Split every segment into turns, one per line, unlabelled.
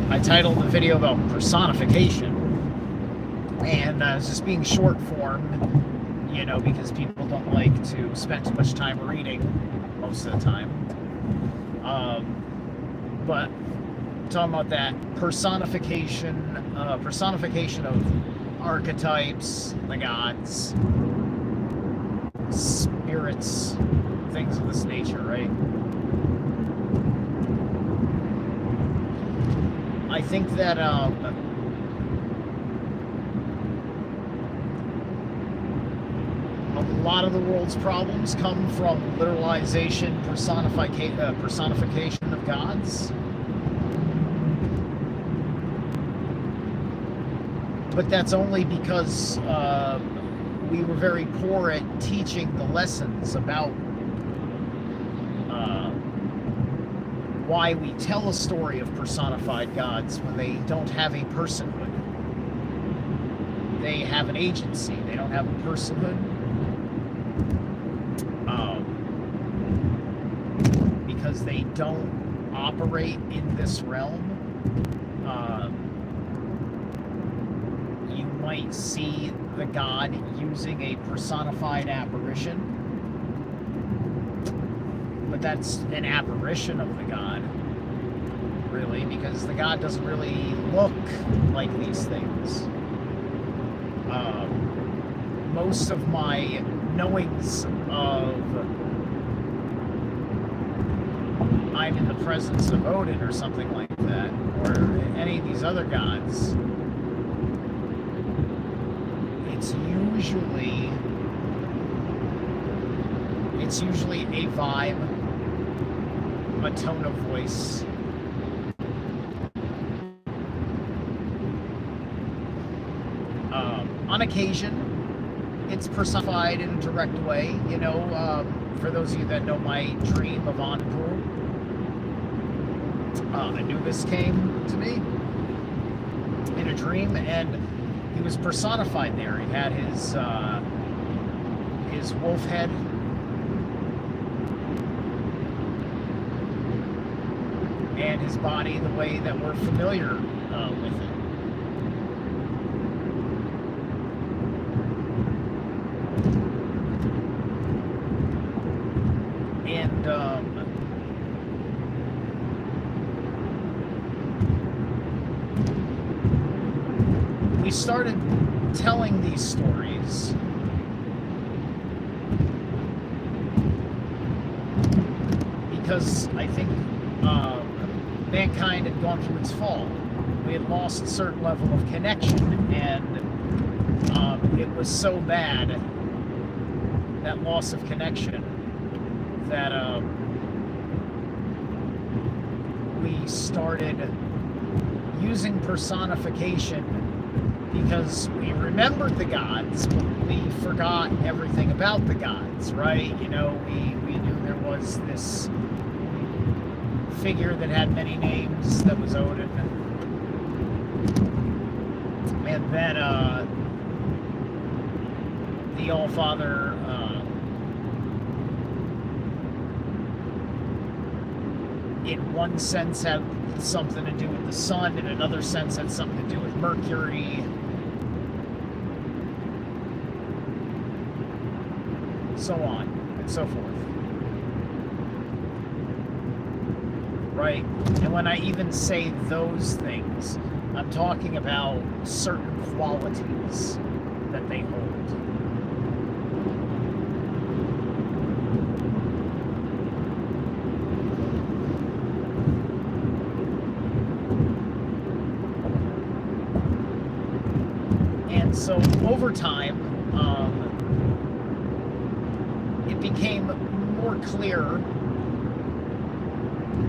I titled the video about personification, and I was just being short form, because people don't like to spend too much time reading most of the time. But talking about that personification of archetypes, the gods, spirits, things of this nature, right? I think that a lot of the world's problems come from literalization, personification of gods. But that's only because we were very poor at teaching the lessons about why we tell a story of personified gods when they don't have a personhood. They have an agency. They don't have a personhood. Because they don't operate in this realm. You might see the god using a personified apparition, but that's an apparition of the god, really, because the god doesn't really look like these things. Most of my knowings of I'm in the presence of Odin or something like that, or any of these other gods, it's usually a vibe, a tone of voice. On occasion, it's personified in a direct way. For those of you that know my dream of Anpu, Anubis came to me in a dream, and he was personified there. He had his wolf head, and his body the way that we're familiar with it. And we started telling these stories because I think mankind had gone through its fall. We had lost a certain level of connection, and it was so bad, that loss of connection, that we started using personification because we remembered the gods, but we forgot everything about the gods, right? We knew there was this figure that had many names that was Odin. And then the All-Father in one sense had something to do with the sun, in another sense had something to do with Mercury. So on and so forth. Right? And when I even say those things, I'm talking about certain qualities that they hold. And so over time, it became more clear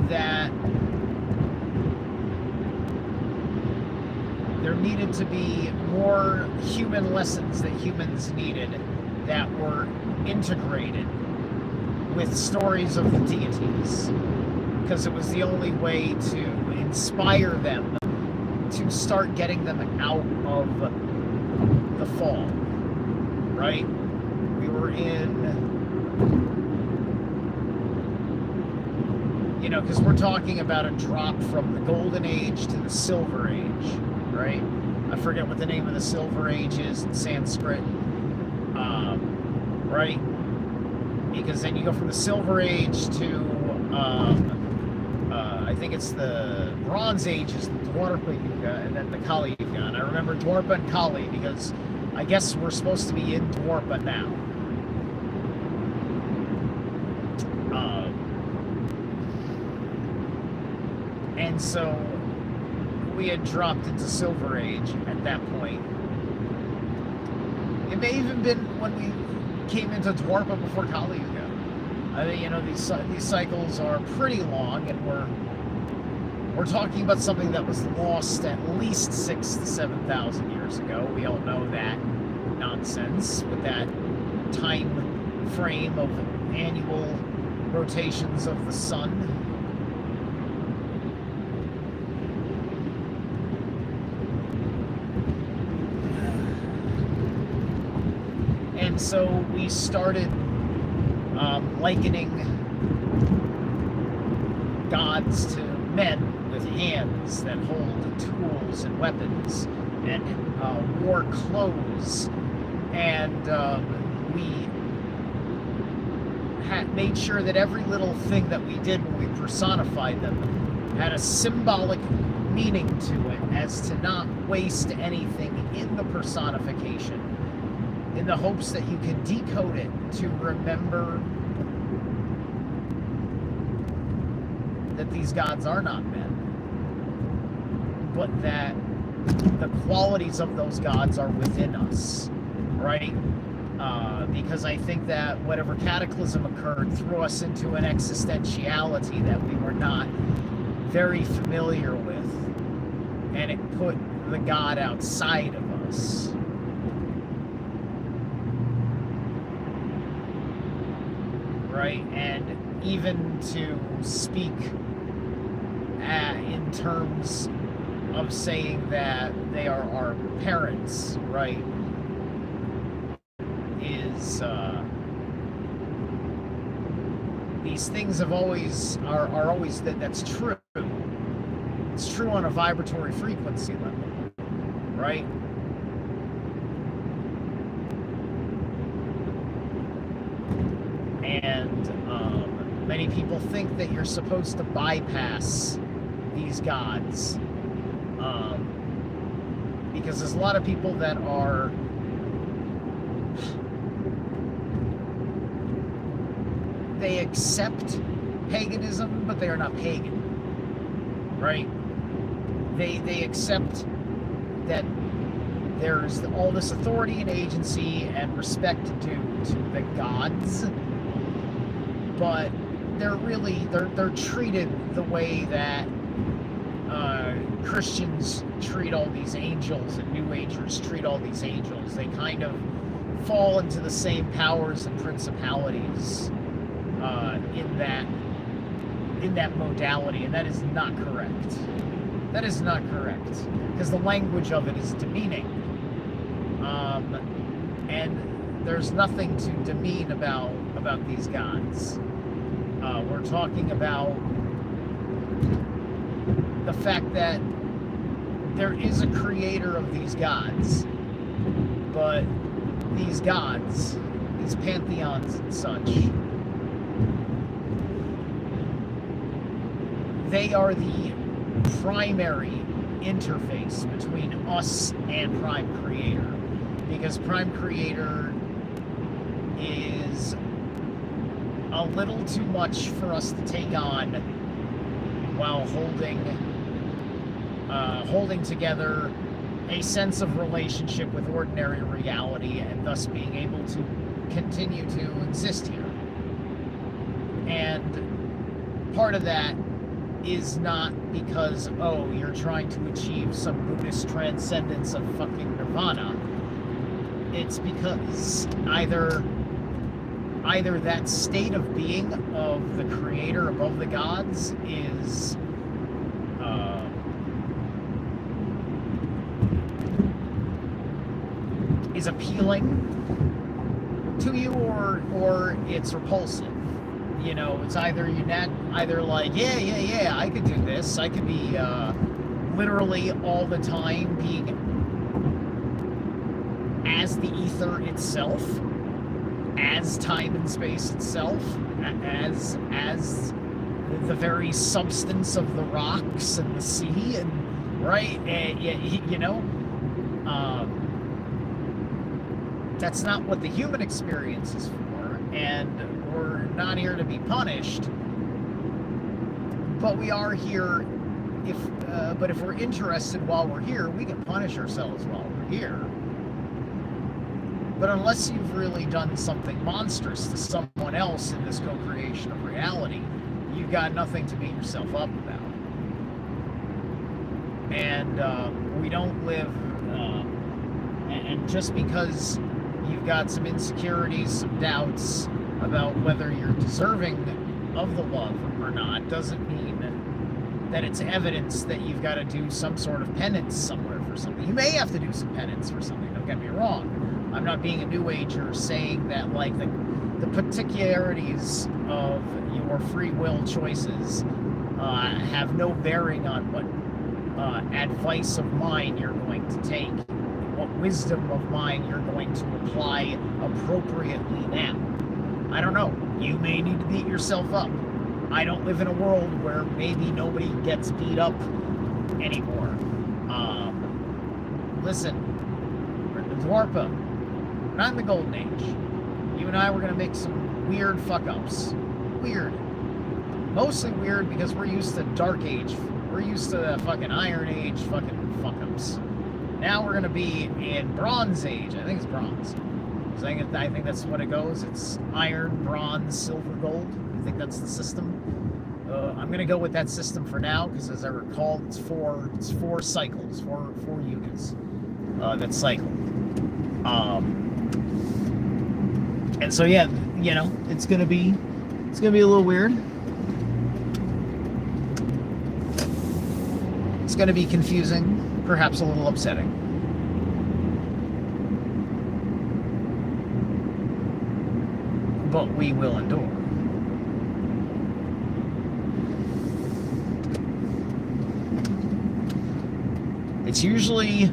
that there needed to be more human lessons that humans needed that were integrated with stories of the deities, because it was the only way to inspire them to start getting them out of the fall, right? We were in because we're talking about a drop from the Golden Age to the Silver Age, right? I forget what the name of the Silver Age is in Sanskrit, right? Because then you go from the Silver Age to, I think it's the Bronze Age is the Dwarpa Yuga, and then the Kali Yuga. And I remember Dwarpa and Kali because I guess we're supposed to be in Dwarpa now. And so we had dropped into Silver Age at that point. It may even been when we came into Dwarpa before Kali Yuga. I mean, these cycles are pretty long, and we're talking about something that was lost at least 6,000 to 7,000 years ago. We all know that nonsense with that time frame of annual rotations of the sun. And so we started likening gods to men with hands that hold tools and weapons and wore clothes. And we made sure that every little thing that we did when we personified them had a symbolic meaning to it, as to not waste anything in the personification, in the hopes that you can decode it to remember that these gods are not men, but that the qualities of those gods are within us, right? Because I think that whatever cataclysm occurred threw us into an existentiality that we were not very familiar with, and it put the God outside of us. Right? And even to speak in terms of saying that they are our parents, right, is these things have always are always that's true. It's true on a vibratory frequency level, right? And many people think that you're supposed to bypass these gods, because there's a lot of people that are they accept paganism, but they are not pagan, right? They accept that there's all this authority and agency and respect due to the gods, but they're treated the way that Christians treat all these angels and New Agers treat all these angels. They kind of fall into the same powers and principalities in that modality, and that is not correct. That is not correct, because the language of it is demeaning, and there's nothing to demean about these gods. We're talking about the fact that there is a creator of these gods, but these gods, these pantheons and such, they are the primary interface between us and Prime Creator, because Prime Creator is a little too much for us to take on while holding together a sense of relationship with ordinary reality, and thus being able to continue to exist here. And part of that is not because, oh, you're trying to achieve some Buddhist transcendence of fucking nirvana. It's because either that state of being of the creator above the gods is appealing to you, or it's repulsive. you know, it's either either like, yeah, I could do this. I could be literally all the time being as the ether itself, as time and space itself, as the very substance of the rocks and the sea, and right, you know, that's not what the human experience is for, and we're not here to be punished, but we are here. But if we're interested while we're here, we can punish ourselves while we're here. But unless you've really done something monstrous to someone else in this co-creation of reality, you've got nothing to beat yourself up about. And we don't live, and just because you've got some insecurities, some doubts about whether you're deserving of the love or not, doesn't mean that it's evidence that you've got to do some sort of penance somewhere for something. You may have to do some penance for something, don't get me wrong. I'm not being a New Ager saying that, like, the particularities of your free will choices have no bearing on what advice of mine you're going to take, what wisdom of mine you're going to apply appropriately now. I don't know. You may need to beat yourself up. I don't live in a world where maybe nobody gets beat up anymore. Listen, we're in the Dwarpa. We're not in the Golden Age. You and I were going to make some weird fuck-ups. Weird. Mostly weird because we're used to Dark Age. We're used to the fucking Iron Age fucking fuck-ups. Now we're going to be in Bronze Age. I think it's Bronze. I think that's what it goes. It's Iron, Bronze, Silver, Gold. I think that's the system. I'm going to go with that system for now because, as I recall, it's four cycles, four units that cycle. And so, yeah, you know, it's gonna be a little weird. It's gonna be confusing, perhaps a little upsetting. But we will endure. It's usually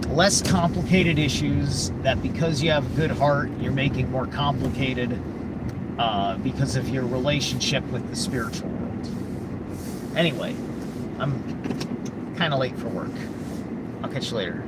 less complicated issues that, because you have a good heart, you're making more complicated because of your relationship with the spiritual world. Anyway, I'm kind of late for work. I'll catch you later.